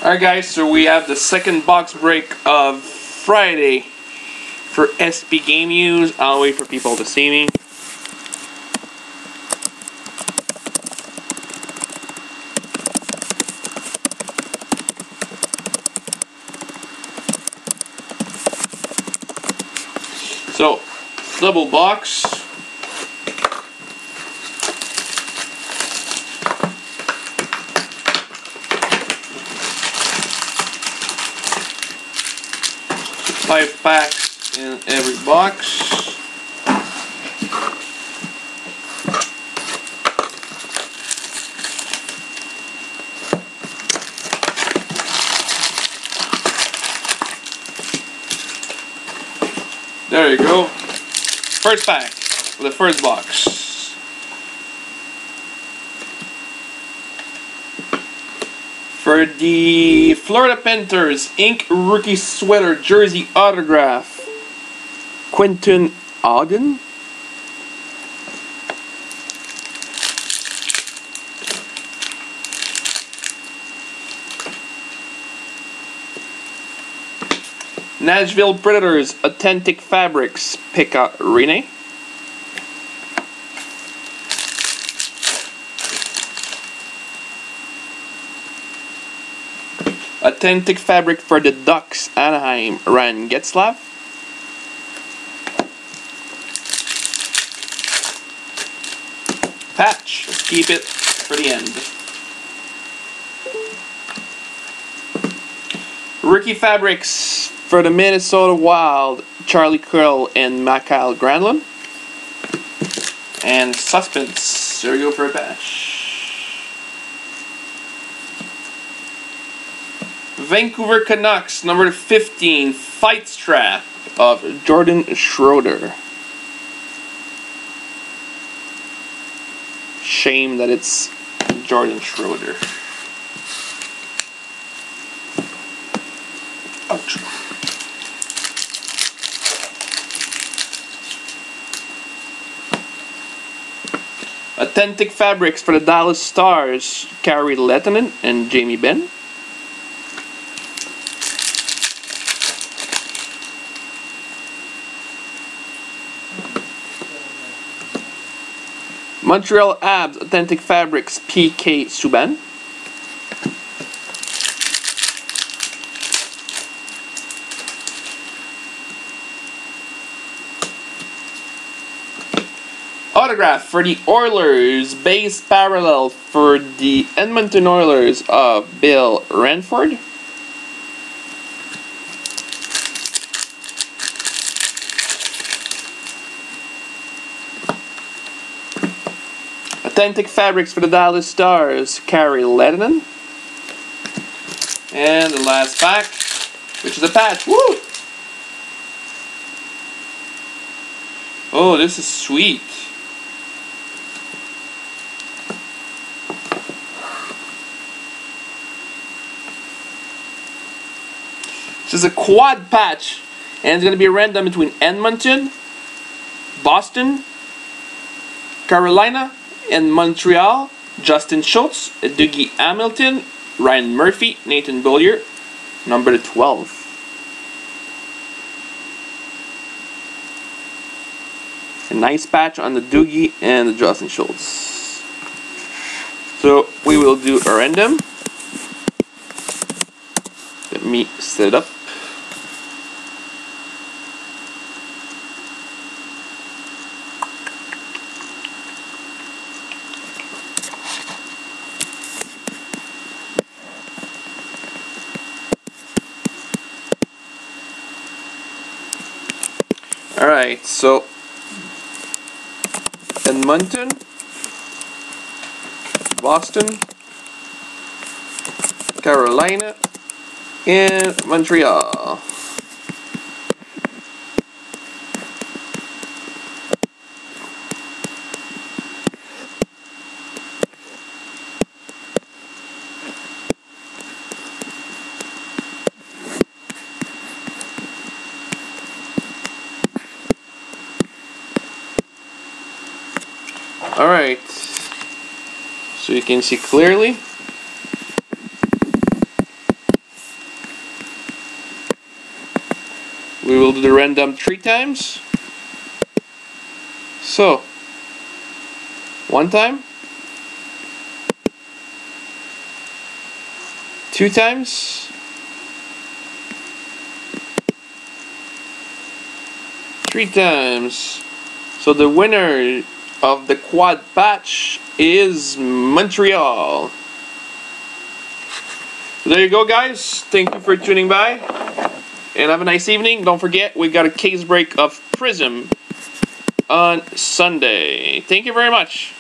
Alright guys, so we have the second box break of Friday for SP Game News. I'll wait for people to see me. So, double box. Five packs in every box. There you go. First pack for the first box. For the Florida Panthers Ink Rookie Sweater Jersey Autograph, Quentin Ogden. Nashville Predators Authentic Fabrics Pekka Rinne. Authentic fabric for the Ducks Anaheim Ryan Getzlaf. Patch, let's keep it for the end. Rookie fabrics for the Minnesota Wild, Charlie Curl and Mikael Granlund. And suspense, there we go for a patch. Vancouver Canucks, number 15, Fight Strap of Jordan Schroeder. Shame that it's Jordan Schroeder. Ouch. Authentic fabrics for the Dallas Stars, Kari Lehtonen and Jamie Benn. Montreal Abs Authentic Fabrics PK Subban. Autograph for the Oilers, base parallel for the Edmonton Oilers of Bill Ranford. Authentic fabrics for the Dallas Stars, Kari Lehtonen. And the last pack, which is a patch. Woo! Oh, this is sweet. This is a quad patch, and it's going to be random between Edmonton, Boston, Carolina, and Montreal. Justin Schultz, Dougie Hamilton, Ryan Murphy, Nathan Beaulieu, number 12. A nice patch on the Dougie and the Justin Schultz. So we will do a random. Let me set it up. Alright, so Edmonton, Boston, Carolina, and Montreal. Alright, so you can see clearly We will do the random 3 times. So, 1 time, 2 times, 3 times. So the winner of the quad patch is Montreal. So there you go, guys. Thank you for tuning by. And have a nice evening. Don't forget, we got a case break of Prism on Sunday. Thank you very much.